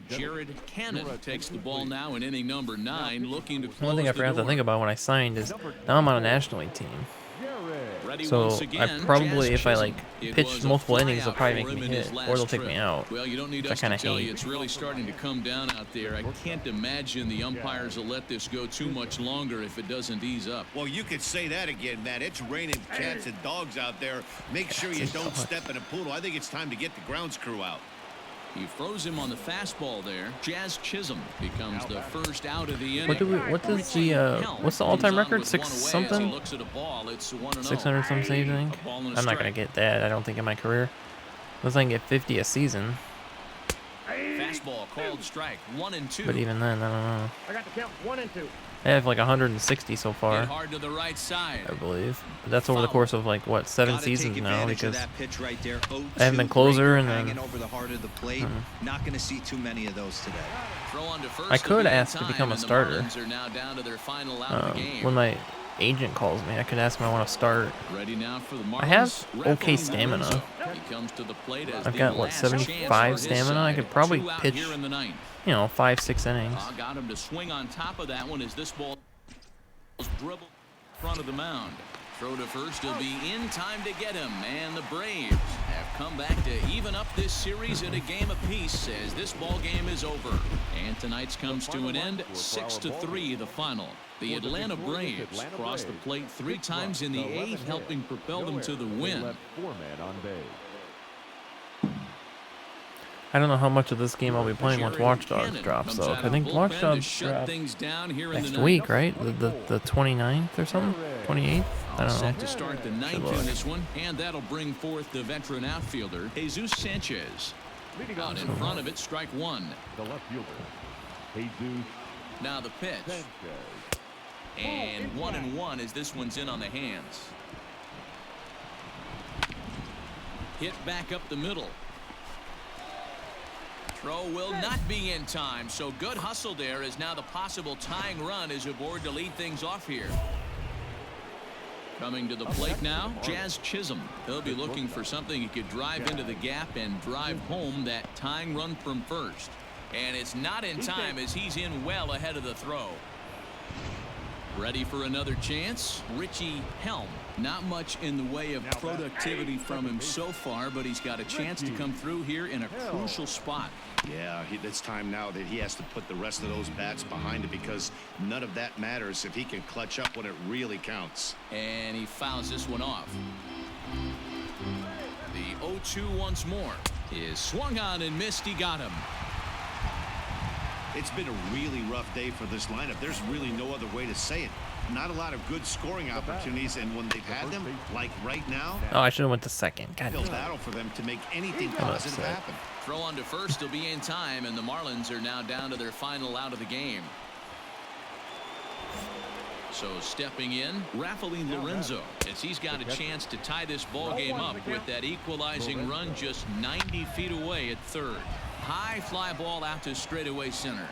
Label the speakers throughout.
Speaker 1: Jared Cannon takes the ball now in inning number 9, looking to close
Speaker 2: One thing I forgot to think about when I signed is now I'm on a National League team. So I probably, if I like pitch multiple innings, they'll probably make me hit, or they'll take me out.
Speaker 1: Well, you don't need
Speaker 2: which I
Speaker 1: us
Speaker 2: kind
Speaker 1: to
Speaker 2: of
Speaker 1: tell you,
Speaker 2: hate.
Speaker 1: it's really starting to come down out there. I can't imagine the umpires will let this go too much longer if it doesn't ease up.
Speaker 3: Well, you could say that again, Matt. It's raining cats and dogs out there. Make sure you don't step in a poodle. I think it's time to get the grounds crew out.
Speaker 1: He throws him on the fastball there. Jazz Chisholm becomes the first out of the inning.
Speaker 2: What's the all-time record? 6 something? 600 some saves, I think. I'm not gonna get that. I don't think in my career. Unless I can get 50 a season.
Speaker 1: Fastball called strike. 1-2.
Speaker 2: But even then, I don't know.
Speaker 4: I got the count 1 and 2.
Speaker 2: I have like 160 so far.
Speaker 1: Hit hard to the right side.
Speaker 2: I believe. But that's over the course of like what, 7 seasons now, because
Speaker 5: pitch right there.
Speaker 2: I haven't been closer and then
Speaker 5: over the heart of the plate. Not going to see too many of those today.
Speaker 1: Throw on to first
Speaker 2: I could ask to become a starter.
Speaker 1: Are now down to their final out of the game.
Speaker 2: When my agent calls me, I could ask him if I want to start.
Speaker 1: Ready now for the Marlins.
Speaker 2: I have okay stamina.
Speaker 1: He comes to the plate as
Speaker 2: I've got what, 75 stamina. I could probably pitch, you know, 5-6 innings.
Speaker 1: Got him to swing on top of that one as this ball dribble in front of the mound. Throw to first, he'll be in time to get him, and the Braves have come back to even up this series at a game apiece as this ball game is over. And tonight's comes to an end, 6-3 the final. The Atlanta Braves crossed the plate 3 times in the 8th, helping propel them to the win.
Speaker 2: I don't know how much of this game I'll be playing once Watch Dogs drops, though. I think Watch Dogs drops next week, right? The 29th or something? 28th? I don't know.
Speaker 1: Set to start the 9th in this one, and that'll bring forth the veteran outfielder, Jesus Sanchez. Out in front of it, strike 1.
Speaker 6: The left fielder, Jesus.
Speaker 1: Now the pitch. And 1-1 as this one's in on the hands. Hit back up the middle. Throw will not be in time, so good hustle there as now the possible tying run is aboard to lead things off here. Coming to the plate now, Jazz Chisholm. He'll be looking for something he could drive into the gap and drive home that tying run from first. And it's not in time as he's in well ahead of the throw. Ready for another chance, Richie Helm. Not much in the way of productivity from him so far, but he's got a chance to come through here in a crucial spot.
Speaker 3: Yeah, it's time now that he has to put the rest of those bats behind it, because none of that matters if he can clutch up when it really counts.
Speaker 1: And he fouls this one off. The 0-2 once more is swung on and missed. He got him.
Speaker 3: It's been a really rough day for this lineup. There's really no other way to say it. Not a lot of good scoring opportunities, and when they've had them, like right now,
Speaker 2: oh, I should have went to second. God,
Speaker 3: uphill battle for them to make anything positive happen.
Speaker 1: Throw on to first, he'll be in time, and the Marlins are now down to their final out of the game. So stepping in, Rafael Lorenzo, as he's got a chance to tie this ball game up with that equalizing run just 90 feet away at third. High fly ball out to straightaway center.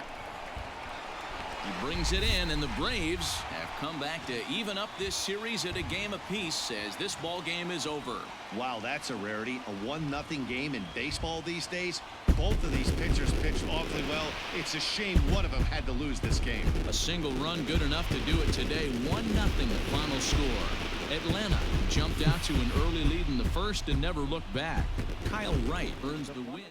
Speaker 1: He brings it in, and the Braves have come back to even up this series at a game apiece as this ball game is over.
Speaker 3: Wow, that's a rarity. A 1-0 game in baseball these days. Both of these pitchers pitched awfully well. It's a shame one of them had to lose this game.
Speaker 1: A single run good enough to do it today. 1-0 the final score. Atlanta jumped out to an early lead in the first and never looked back. Kyle Wright earns the win.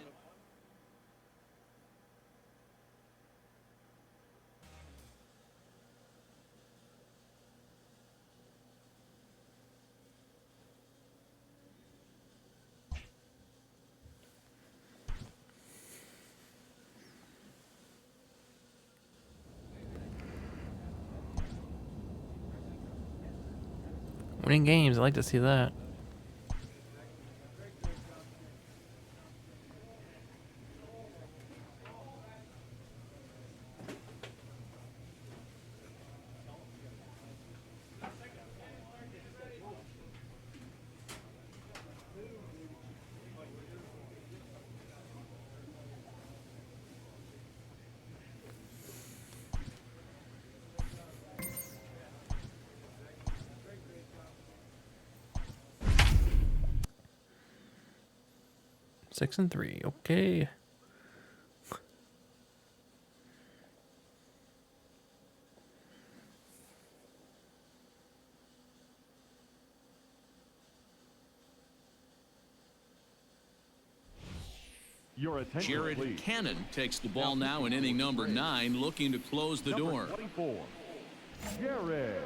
Speaker 2: winning games, I like to see that. 6-3. Okay.
Speaker 6: Your attention,
Speaker 1: Jared
Speaker 6: please.
Speaker 1: Cannon takes the ball now in inning number 9, looking to close the door.
Speaker 6: 24. Jared.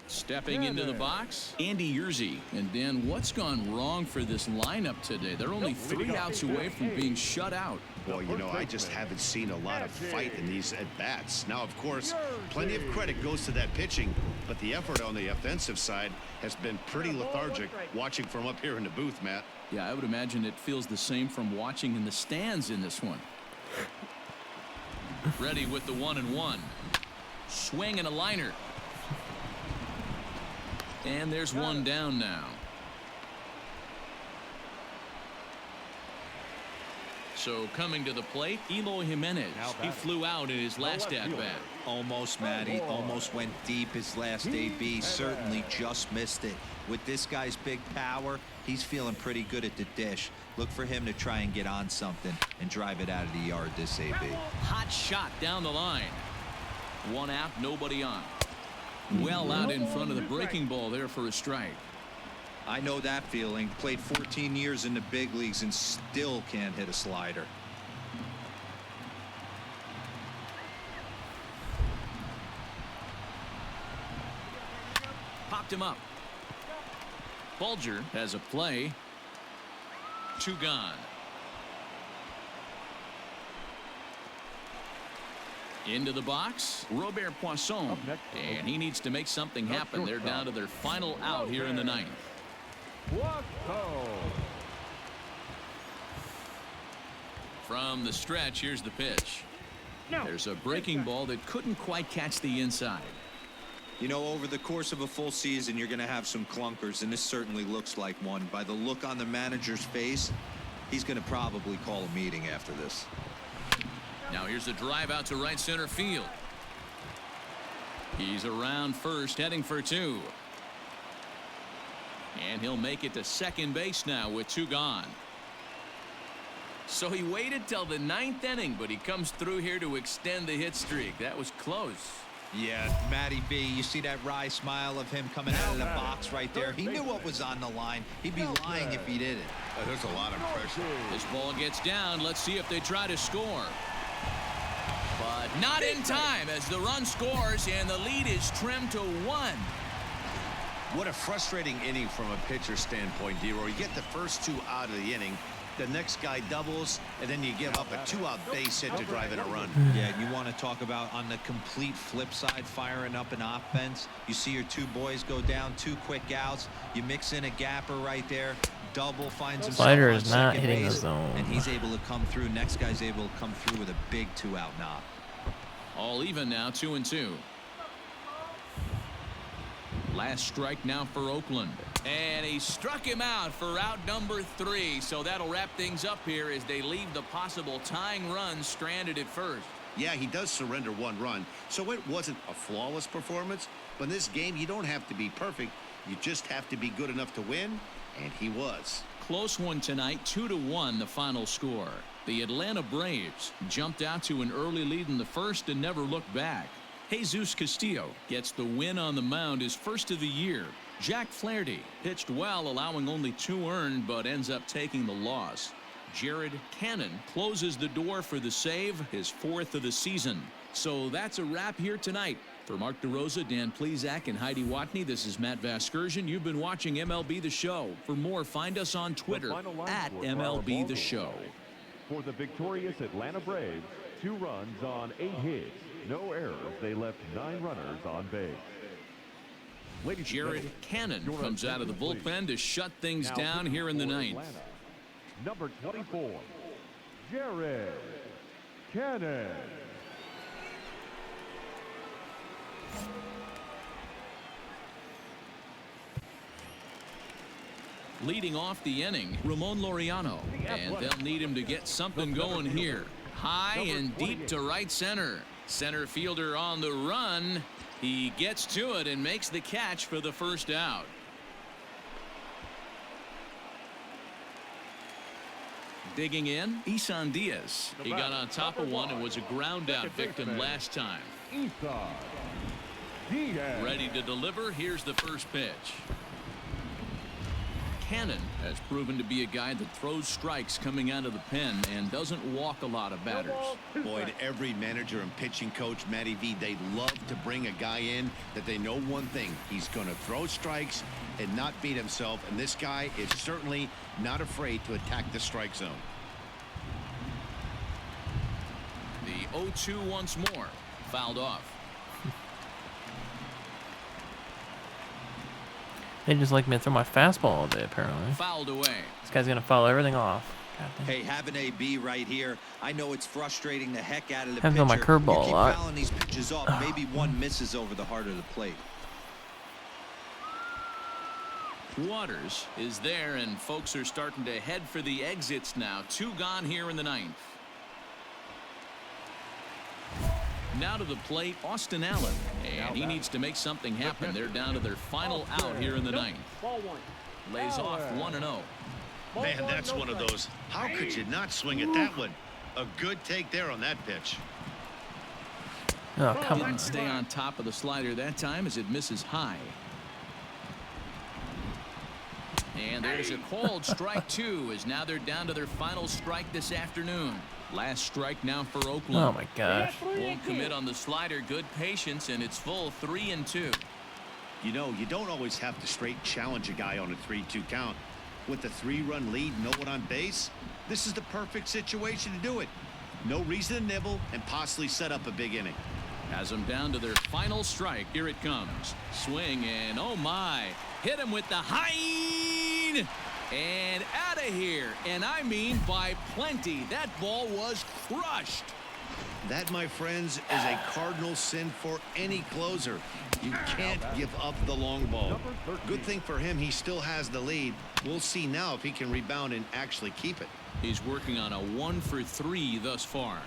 Speaker 1: Stepping into the box, Andy Yerzy. And Dan, what's gone wrong for this lineup today? They're only 3 outs away from being shut out.
Speaker 3: Well, you know, I just haven't seen a lot of fight in these at-bats. Now, of course, plenty of credit goes to that pitching, but the effort on the offensive side has been pretty lethargic watching from up here in the booth, Matt.
Speaker 1: Yeah, I would imagine it feels the same from watching in the stands in this one. Ready with the 1-1. Swing and a liner. And there's one down now. So coming to the plate, Eloy Jimenez. He flew out in his last at-bat.
Speaker 5: Almost, Matty. Almost went deep his last AB. Certainly just missed it. With this guy's big power, he's feeling pretty good at the dish. Look for him to try and get on something and drive it out of the yard this AB.
Speaker 1: Hot shot down the line. 1 out, nobody on. Well out in front of the breaking ball there for a strike.
Speaker 5: I know that feeling. Played 14 years in the big leagues and still can't hit a slider.
Speaker 1: Popped him up. Bulger has a play. 2 gone. Into the box, Robert Poisson, and he needs to make something happen. They're down to their final out here in the 9th. From the stretch, here's the pitch. There's a breaking ball that couldn't quite catch the inside.
Speaker 5: You know, over the course of a full season, you're going to have some clunkers, and this certainly looks like one. By the look on the manager's face, he's going to probably call a meeting after this.
Speaker 1: Now here's a drive out to right center field. He's around first, heading for 2. And he'll make it to second base now with 2 gone. So he waited till the 9th inning, but he comes through here to extend the hit streak. That was close.
Speaker 5: Yeah, Matty B, you see that wry smile of him coming out of the box right there. He knew what was on the line. He'd be lying if he didn't.
Speaker 3: There's a lot of pressure.
Speaker 1: This ball gets down. Let's see if they try to score. But not in time as the run scores and the lead is trimmed to 1.
Speaker 3: What a frustrating inning from a pitcher standpoint, D-Roy. You get the first 2 out of the inning. The next guy doubles, and then you give up a 2-out base hit to drive in a run.
Speaker 5: Yeah, you want to talk about on the complete flip side, firing up an offense. You see your 2 boys go down, 2 quick outs. You mix in a gapper right there. Double finds himself
Speaker 2: Slider
Speaker 5: on
Speaker 2: is not
Speaker 5: second
Speaker 2: hitting the
Speaker 5: base,
Speaker 2: zone.
Speaker 5: and he's able to come through. Next guy's able to come through with a big 2-out knock.
Speaker 1: All even now, 2-2. Last strike now for Oakland. And he struck him out for out number 3. So that'll wrap things up here as they leave the possible tying run stranded at first.
Speaker 3: Yeah, he does surrender 1 run, so it wasn't a flawless performance. But in this game, you don't have to be perfect. You just have to be good enough to win, and he was.
Speaker 1: Close one tonight, 2-1 the final score. The Atlanta Braves jumped out to an early lead in the first and never looked back. Jesus Castillo gets the win on the mound, his first of the year. Jack Flaherty pitched well, allowing only 2 earned, but ends up taking the loss. Jared Cannon closes the door for the save, his 4th of the season. So that's a wrap here tonight. For Mark DeRosa, Dan Plesac, and Heidi Watney, this is Matt Vasgersian. You've been watching MLB The Show. For more, find us on Twitter at MLB The Show.
Speaker 6: For the victorious Atlanta Braves, 2 runs on 8 hits. No errors. They left 9 runners on base.
Speaker 1: Jared Cannon comes out of the bullpen to shut things down here in the 9th.
Speaker 6: Atlanta, number 24, Jared Cannon.
Speaker 1: Leading off the inning, Ramon Laureano, and they'll need him to get something going here. High and deep to right center. Center fielder on the run. He gets to it and makes the catch for the first out. Digging in, Isan Diaz. He got on top of one and was a ground out victim last time. Ready to deliver. Here's the first pitch. Cannon has proven to be a guy that throws strikes coming out of the pen and doesn't walk a lot of batters.
Speaker 3: Boy, every manager and pitching coach, Matty V, they love to bring a guy in that they know one thing. He's going to throw strikes and not beat himself. And this guy is certainly not afraid to attack the strike zone.
Speaker 1: The 0-2 once more. Fouled off.
Speaker 2: They just like me to throw my fastball all day, apparently.
Speaker 1: Fouled away.
Speaker 2: This guy's going to foul everything off.
Speaker 5: Hey, have an AB right here. I know it's frustrating the heck out of the
Speaker 2: Have
Speaker 5: pitcher.
Speaker 2: my curveball a lot.
Speaker 5: You keep fouling these pitches off. Maybe one misses over the heart of the plate.
Speaker 1: Waters is there, and folks are starting to head for the exits now. 2 gone here in the 9th. Now to the plate, Austin Allen, and he needs to make something happen. They're down to their final out here in the 9th. Lays off 1-0.
Speaker 3: Man, that's one of those. How could you not swing at that one? A good take there on that pitch.
Speaker 2: Oh, come on.
Speaker 1: Didn't stay on top of the slider that time as it misses high. And there's a called strike 2 as now they're down to their final strike this afternoon. Last strike now for Oakland.
Speaker 2: Oh my gosh.
Speaker 1: Won't commit on the slider. Good patience, and it's full 3-2.
Speaker 3: You know, you don't always have to straight challenge a guy on a 3-2 count. With the 3-run lead, no one on base, this is the perfect situation to do it. No reason to nibble and possibly set up a big inning.
Speaker 1: Has them down to their final strike. Here it comes. Swing, and oh my. Hit him with the high and out of here. And I mean by plenty. That ball was crushed.
Speaker 3: That, my friends, is a cardinal sin for any closer. You can't give up the long ball. Good thing for him, he still has the lead. We'll see now if he can rebound and actually keep it.
Speaker 1: He's working on a 1-for-3 thus far.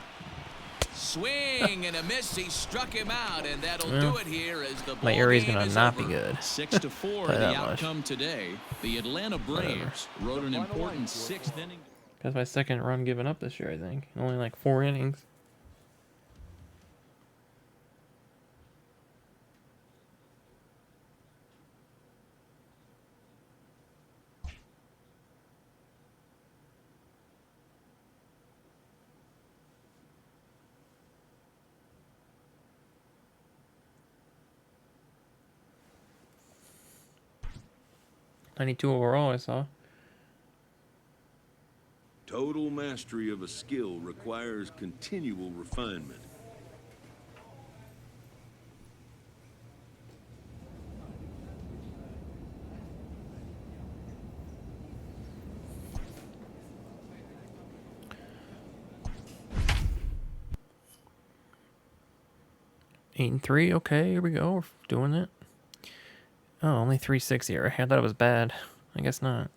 Speaker 1: Swing and a miss. He struck him out, and that'll do it here as the ball
Speaker 2: my area's
Speaker 1: game
Speaker 2: gonna
Speaker 1: is
Speaker 2: not
Speaker 1: over.
Speaker 2: be good.
Speaker 1: 6-4
Speaker 2: Play
Speaker 1: the
Speaker 2: that
Speaker 1: outcome
Speaker 2: much.
Speaker 1: today. The Atlanta Braves wrote an important 6th inning.
Speaker 2: That's my second run given up this year, I think. Only like 4 innings. .92 overall, I saw.
Speaker 4: Total mastery of a skill requires continual refinement.
Speaker 2: Eight and 3. Okay, here we go. We're doing it. Oh, only 3-6 here. I thought it was bad. I guess not.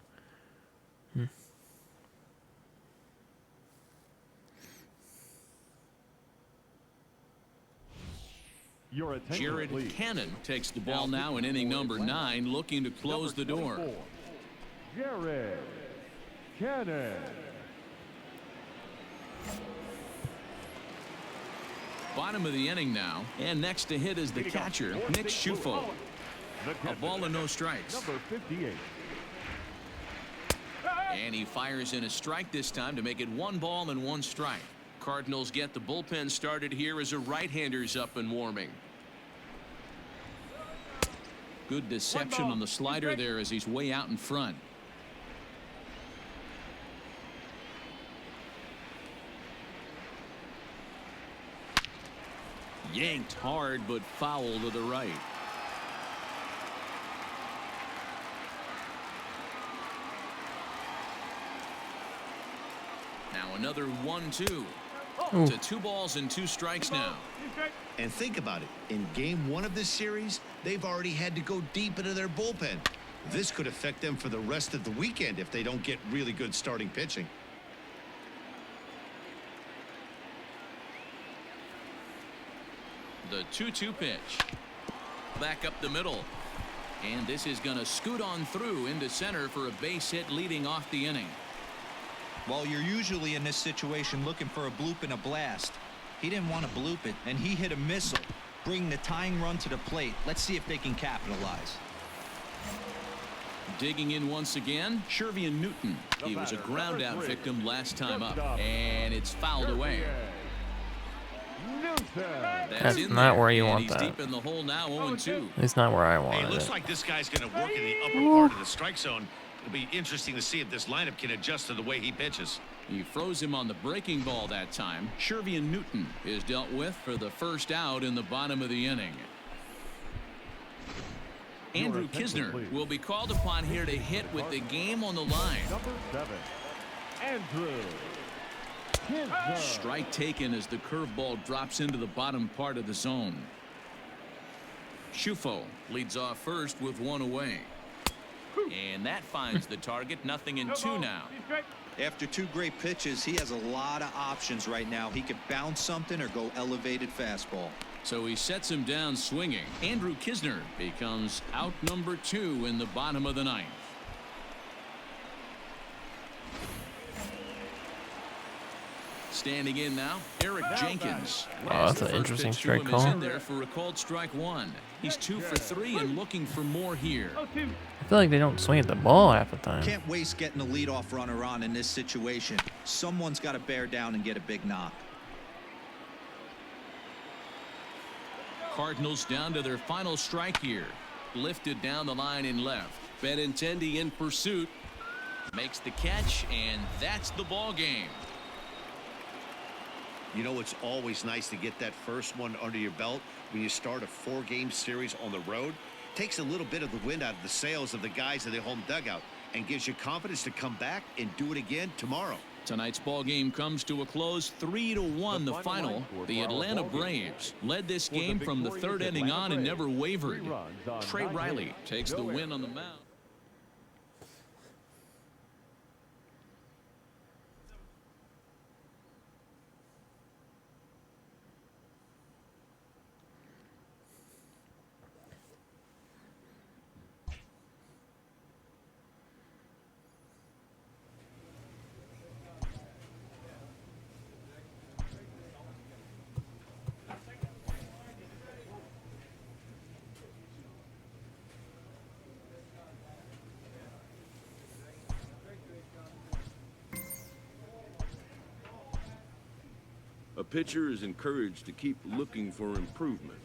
Speaker 6: Your attention,
Speaker 1: Jared
Speaker 6: please.
Speaker 1: Cannon takes the ball now in inning number 9, looking to close the door.
Speaker 6: Jared Cannon.
Speaker 1: Bottom of the inning now, and next to hit is the catcher, Nick Schufo. A ball and no strikes.
Speaker 6: Number 58.
Speaker 1: And he fires in a strike this time to make it 1 ball and 1 strike. Cardinals get the bullpen started here as a right-hander's up and warming. Good deception on the slider there as he's way out in front. Yanked hard, but foul to the right. Now another 1-2 to 2 balls and 2 strikes now.
Speaker 3: And think about it. In game 1 of this series, they've already had to go deep into their bullpen. This could affect them for the rest of the weekend if they don't get really good starting pitching.
Speaker 1: The 2-2 pitch. Back up the middle. And this is going to scoot on through into center for a base hit leading off the inning.
Speaker 5: Well, you're usually in this situation looking for a bloop and a blast. He didn't want to bloop it, and he hit a missile, bringing the tying run to the plate. Let's see if they can capitalize.
Speaker 1: Digging in once again, Shervian Newton. He was a ground out victim last time up, and it's fouled away.
Speaker 2: That's not where you want
Speaker 1: he's
Speaker 2: that.
Speaker 1: Deep in the hole now, 0-2.
Speaker 2: It's not where I want
Speaker 3: Hey, it looks like this guy's going to work in the upper part of the strike zone. It'll be interesting to see if this lineup can adjust to the way he pitches.
Speaker 1: He froze him on the breaking ball that time. Shervian Newton is dealt with for the first out in the bottom of the inning. Andrew Kisner will be called upon here to hit with the game on the line.
Speaker 6: Number 7, Andrew Kisner.
Speaker 1: Strike taken as the curveball drops into the bottom part of the zone. Schufo leads off first with one away. And that finds the target. 0-2 now.
Speaker 5: After 2 great pitches, he has a lot of options right now. He could bounce something or go elevated fastball.
Speaker 1: So he sets him down swinging. Andrew Kisner becomes out number 2 in the bottom of the 9th. Standing in now, Eric Jenkins.
Speaker 2: Oh, that's an interesting strike call.
Speaker 1: In there for a called strike 1. He's 2 for 3 and looking for more here.
Speaker 2: I feel like they don't swing at the ball half the time.
Speaker 5: Can't waste getting a leadoff runner on in this situation. Someone's got to bear down and get a big knock.
Speaker 1: Cardinals down to their final strike here. Lifted down the line in left. Benintendi in pursuit. Makes the catch, and that's the ball game.
Speaker 3: You know, it's always nice to get that first one under your belt when you start a 4-game series on the road. Takes a little bit of the wind out of the sails of the guys in the home dugout and gives you confidence to come back and do it again tomorrow.
Speaker 1: Tonight's ball game comes to a close, 3-1 the final. The Atlanta Braves led this game from the 3rd inning on and never wavered. Trey Riley takes the win on the mound.
Speaker 4: A pitcher is encouraged to keep looking for improvement.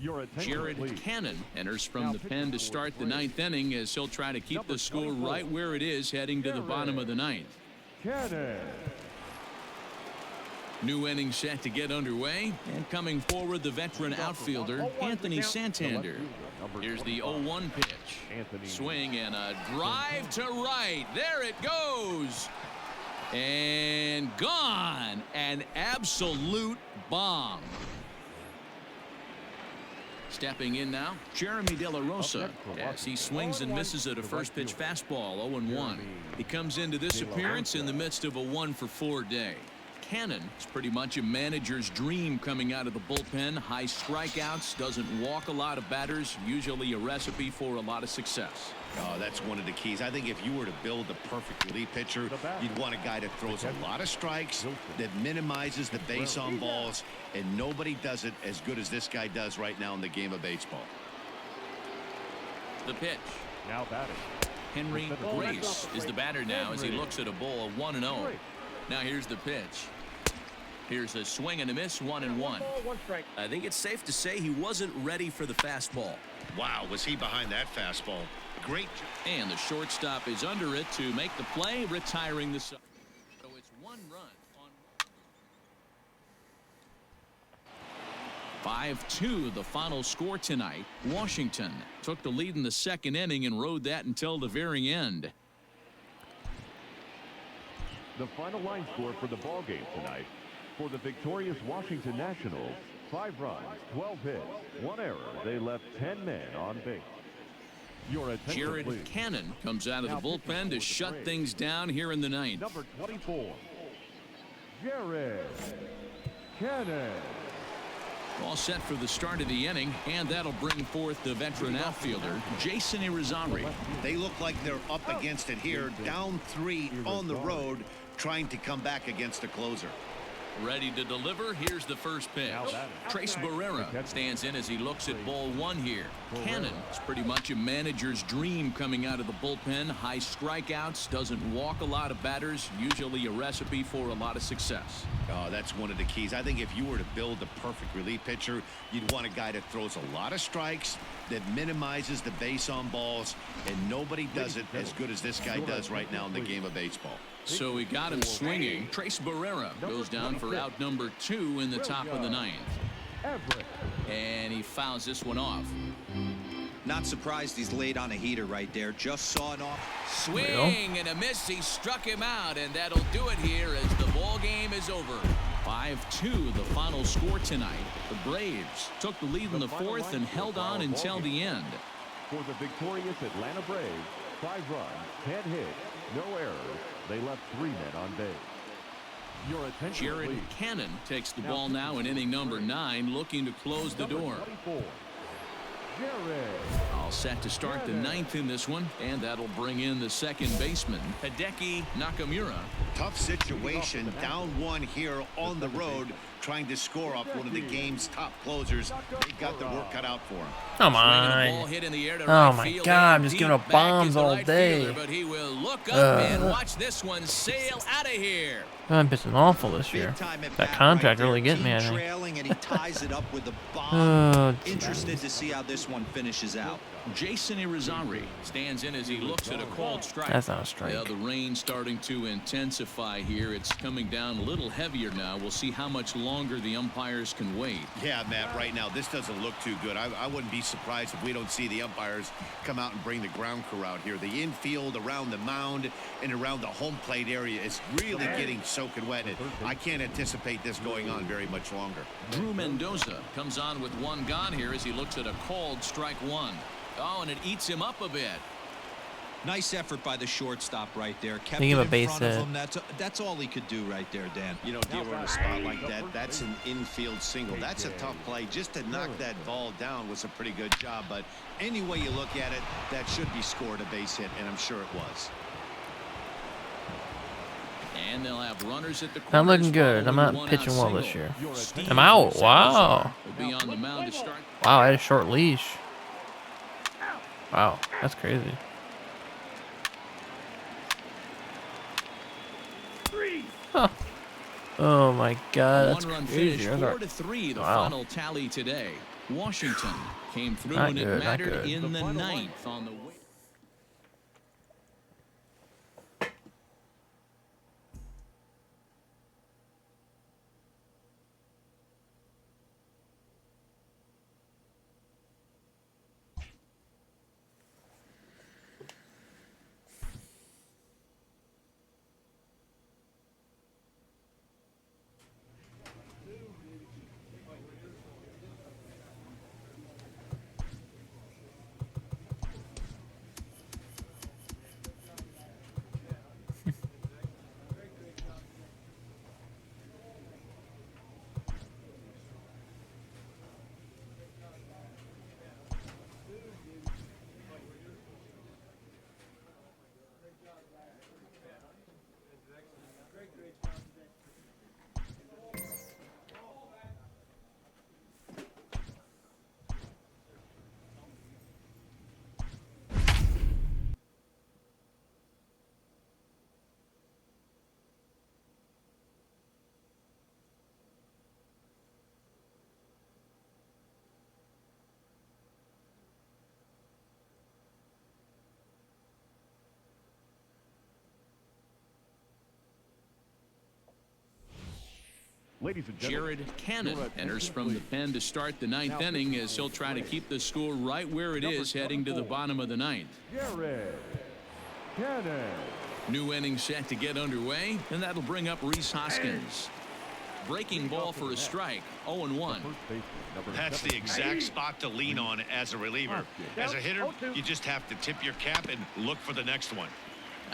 Speaker 6: Your attention,
Speaker 1: Jared
Speaker 6: please.
Speaker 1: Cannon enters from the pen to start the ninth inning as he'll try to keep the score right where it is heading to the bottom of the ninth.
Speaker 6: Cannon.
Speaker 1: New inning set to get underway, and coming forward the veteran outfielder Anthony Santander. Here's the 0-1 pitch. Swing and a drive to right. There it goes. And gone. An absolute bomb. Stepping in now, Jeremy De La Rosa, as he swings and misses at a first pitch fastball, 0-1. He comes into this appearance in the midst of a 1-for-4 day. Cannon is pretty much a manager's dream coming out of the bullpen. High strikeouts, doesn't walk a lot of batters, usually a recipe for a lot of success.
Speaker 3: Oh, that's one of the keys. I think if you were to build the perfect relief pitcher, you'd want a guy that throws a lot of strikes, that minimizes the base on balls, and nobody does it as good as this guy does right now in the game of baseball.
Speaker 1: The pitch.
Speaker 6: Now batting.
Speaker 1: Henry Grace is the batter now as he looks at a ball of 1-0. Now here's the pitch. Here's a swing and a miss, 1-1. I think it's safe to say he wasn't ready for the fastball.
Speaker 3: Wow, was he behind that fastball? Great.
Speaker 1: And the shortstop is under it to make the play, retiring the side. So it's 1 run on 5-2 the final score tonight. Washington took the lead in the second inning and rode that until the very end.
Speaker 6: The final line score for the ball game tonight. For the victorious Washington Nationals, 5 runs, 12 hits, 1 error. They left 10 men on base. Your attention,
Speaker 1: Jared
Speaker 6: please.
Speaker 1: Cannon comes out of the bullpen to shut things down here in the ninth.
Speaker 6: Number 24, Jared Cannon.
Speaker 1: All set for the start of the inning, and that'll bring forth the veteran outfielder, Jason Irizarry.
Speaker 3: They look like they're up against it here, down 3 on the road, trying to come back against the closer.
Speaker 1: Ready to deliver. Here's the first pitch. Trace Barrera stands in as he looks at ball 1 here. Cannon is pretty much a manager's dream coming out of the bullpen. High strikeouts, doesn't walk a lot of batters, usually a recipe for a lot of success.
Speaker 3: Oh, that's one of the keys. I think if you were to build the perfect relief pitcher, you'd want a guy that throws a lot of strikes, that minimizes the base on balls, and nobody does it as good as this guy does right now in the game of baseball.
Speaker 1: So he got him swinging. Trace Barrera goes down for out number 2 in the top of the ninth. And he fouls this one off.
Speaker 5: Not surprised he's laid on a heater right there. Just saw it off.
Speaker 1: Swing and a miss. He struck him out, and that'll do it here as the ball game is over. 5-2 the final score tonight. The Braves took the lead in the 4th and held on until the end.
Speaker 6: For the victorious Atlanta Braves, 5 runs, 10 hits, no errors. They left 3 men on base. Your attention,
Speaker 1: Jared
Speaker 6: please.
Speaker 1: Cannon takes the ball now in inning number 9, looking to close the door.
Speaker 6: 24, Jared.
Speaker 1: All set to start the 9th in this one, and that'll bring in the second baseman, Hideki Nakamura.
Speaker 3: Tough situation, down 1 here on the road, trying to score off one of the game's top closers. They got their work cut out for him.
Speaker 2: Come
Speaker 1: Swinging a ball
Speaker 2: on.
Speaker 1: hit in the air to
Speaker 2: Oh
Speaker 1: right
Speaker 2: my
Speaker 1: field,
Speaker 2: God, I'm
Speaker 1: and
Speaker 2: just
Speaker 1: deep
Speaker 2: giving up
Speaker 1: back
Speaker 2: bombs
Speaker 1: is the
Speaker 2: all
Speaker 1: right
Speaker 2: day.
Speaker 1: fielder, but he will look up and watch this one sail out of here.
Speaker 2: I'm pitching awful this year.
Speaker 5: Big time at
Speaker 2: That
Speaker 5: bat
Speaker 2: contract
Speaker 5: right
Speaker 2: really
Speaker 5: there.
Speaker 2: getting me, I
Speaker 5: Team
Speaker 2: think.
Speaker 5: trailing, and he ties it up with a bomb.
Speaker 2: Oh,
Speaker 5: Interested to see how this one finishes out.
Speaker 1: Jason Irizarry stands in as he looks at a called strike.
Speaker 2: That's not a strike.
Speaker 1: Yeah, the rain starting to intensify here. It's coming down a little heavier now. We'll see how much longer the umpires can wait.
Speaker 3: Yeah, Matt, right now this doesn't look too good. I wouldn't be surprised if we don't see the umpires come out and bring the ground crew out here. The infield, around the mound, and around the home plate area is really getting soaking wet. And I can't anticipate this going on very much longer.
Speaker 1: Drew Mendoza comes on with 1 gone here as he looks at a called strike 1. Oh, and it eats him up a bit.
Speaker 5: Nice effort by the shortstop right there. Kept
Speaker 2: They
Speaker 5: it
Speaker 2: give a
Speaker 5: in
Speaker 2: base
Speaker 5: front of
Speaker 2: hit.
Speaker 5: him. That's all he could do right there, Dan.
Speaker 3: You know, dealing in a spot like that, that's an infield single. That's a tough play. Just to knock that ball down was a pretty good job. But any way you look at it, that should be scored a base hit, and I'm sure it was.
Speaker 1: And they'll have runners at the
Speaker 2: Not
Speaker 1: corners
Speaker 2: looking good. I'm
Speaker 1: following
Speaker 2: not
Speaker 1: one
Speaker 2: pitching
Speaker 1: out
Speaker 2: well this
Speaker 1: single.
Speaker 2: year.
Speaker 1: Steve
Speaker 2: I'm out. Wow.
Speaker 1: will be on the mound to start.
Speaker 2: Wow, I had a short leash. Wow, that's crazy. Huh. Oh my God, that's
Speaker 1: 1-run
Speaker 2: crazy.
Speaker 1: finish,
Speaker 2: Those are-
Speaker 1: 4-3 the
Speaker 2: Wow.
Speaker 1: final tally today. Washington came through
Speaker 2: Not
Speaker 1: and
Speaker 2: good,
Speaker 1: it
Speaker 2: not
Speaker 1: mattered
Speaker 2: good.
Speaker 1: in the ninth on the way.
Speaker 6: Ladies and gentlemen,
Speaker 1: Jared Cannon enters from the pen to start the ninth inning as he'll try to keep the score right where it is heading to the bottom of the ninth.
Speaker 6: Jared Cannon.
Speaker 1: New inning set to get underway, and that'll bring up Rhys Hoskins. Breaking ball for a strike, 0-1.
Speaker 3: That's the exact spot to lean on as a reliever. As a hitter, you just have to tip your cap and look for the next one.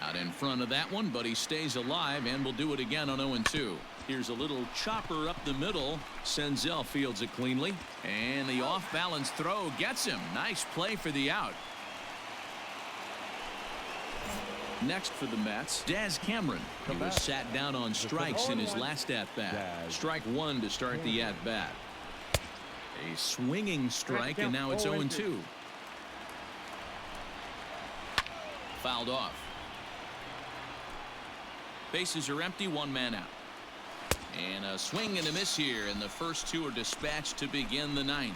Speaker 1: Out in front of that one, but he stays alive and will do it again on 0-2. Here's a little chopper up the middle. Senzel fields it cleanly, and the off-balance throw gets him. Nice play for the out. Next for the Mets, Daz Cameron. He was sat down on strikes in his last at-bat. Strike one to start the at-bat. A swinging strike, and now it's 0-2. Fouled off. Bases are empty, one man out. And a swing and a miss here, and the first two are dispatched to begin the ninth.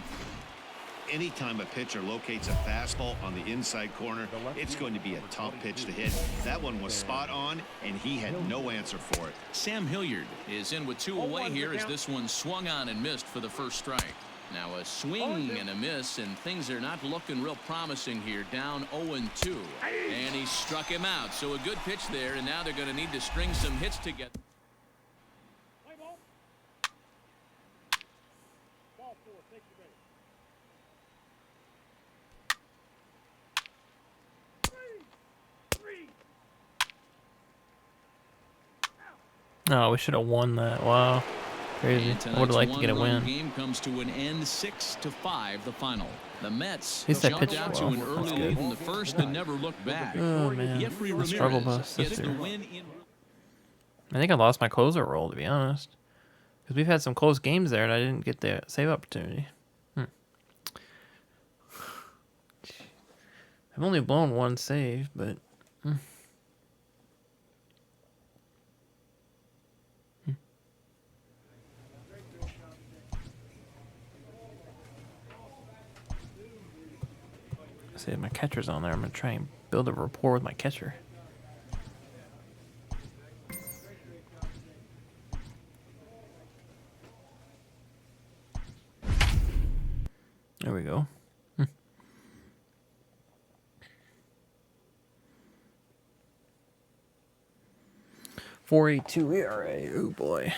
Speaker 3: Anytime a pitcher locates a fastball on the inside corner, it's going to be a tough pitch to hit. That one was spot on, and he had no answer for it.
Speaker 1: Sam Hilliard is in with two away here as this one swung on and missed for the first strike. Now a swing and a miss, and things are not looking real promising here. Down 0-2, and he struck him out. So a good pitch there, and now they're going to need to string some hits together.
Speaker 2: Oh, we should have won that. Wow. Crazy. I would have liked to get a win.
Speaker 1: Game comes to an end, 6-5, the final. The Mets
Speaker 2: At least I
Speaker 1: jumped
Speaker 2: pitched
Speaker 1: out to
Speaker 2: well.
Speaker 1: an early lead in the first and never looked back.
Speaker 2: Oh, man.
Speaker 1: Jeffrey
Speaker 2: Struggle
Speaker 1: Ramirez
Speaker 2: bus
Speaker 1: gets
Speaker 2: this
Speaker 1: the
Speaker 2: year.
Speaker 1: win in.
Speaker 2: I think I lost my closer role, to be honest. Because we've had some close games there, and I didn't get the save opportunity. I've only blown one save, but... See, my catcher's on there. I'm going to try and build a rapport with my catcher. There we go. 4.82 ERA. Oh boy.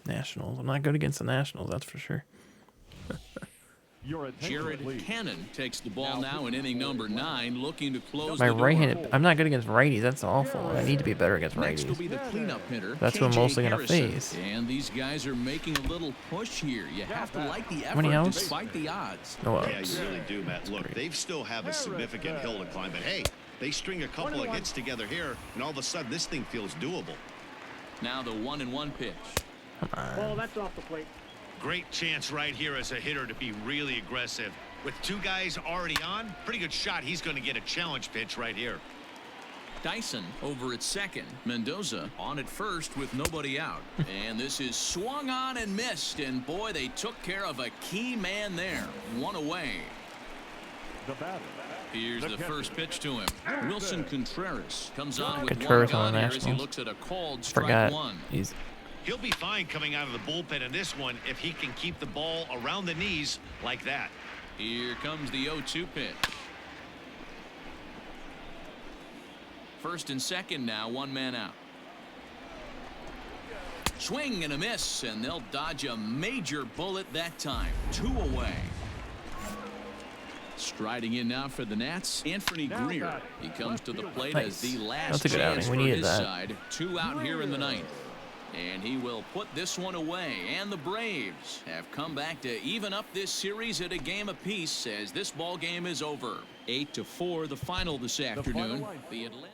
Speaker 2: Nationals. I'm not good against the Nationals, that's for sure.
Speaker 1: Jared Cannon takes the ball now in inning number 9, looking to close
Speaker 2: My
Speaker 1: the door.
Speaker 2: right-handed. I'm not good against righties. That's awful. I need to be better against
Speaker 1: Next will
Speaker 2: righties.
Speaker 1: be the cleanup hitter.
Speaker 2: That's what I'm
Speaker 1: KJ
Speaker 2: mostly gonna
Speaker 1: Harrison.
Speaker 2: face.
Speaker 1: And these guys are making a little push here. You have to like the
Speaker 2: many
Speaker 1: effort
Speaker 2: outs?
Speaker 1: despite the odds.
Speaker 2: No
Speaker 3: Yeah,
Speaker 2: outs.
Speaker 3: you really do, Matt. Look, they still have a significant hill to climb, but hey, they string a couple of hits together here, and all of a sudden this thing feels doable.
Speaker 1: Now the 1-1 pitch.
Speaker 7: Ball, that's off the plate.
Speaker 3: Great chance right here as a hitter to be really aggressive. With two guys already on, pretty good shot. He's going to get a challenge pitch right here.
Speaker 1: Dyson over at second. Mendoza on at first with nobody out. And this is swung on and missed. And boy, they took care of a key man there. One away.
Speaker 6: The batter.
Speaker 1: Here's the first pitch to him. Wilson Contreras comes on with
Speaker 2: Contreras
Speaker 1: one
Speaker 2: on the
Speaker 1: gun here as he
Speaker 2: Nationals.
Speaker 1: looks at a called strike
Speaker 2: Forgot.
Speaker 1: one.
Speaker 3: He'll be fine coming out of the bullpen in this one if he can keep the ball around the knees like that.
Speaker 1: Here comes the 0-2 pitch. First and second now, one man out. Swing and a miss, and they'll dodge a major bullet that time. 2 away. Striding in now for the Nats, Anthony Greer. He comes to the plate as the last
Speaker 2: That's a good
Speaker 1: chance
Speaker 2: outing. We
Speaker 1: for
Speaker 2: needed
Speaker 1: his
Speaker 2: that.
Speaker 1: side. 2 out here in the ninth. And he will put this one away. And the Braves have come back to even up this series at a game apiece as this ball game is over. 8-4 the final this afternoon. The Atlanta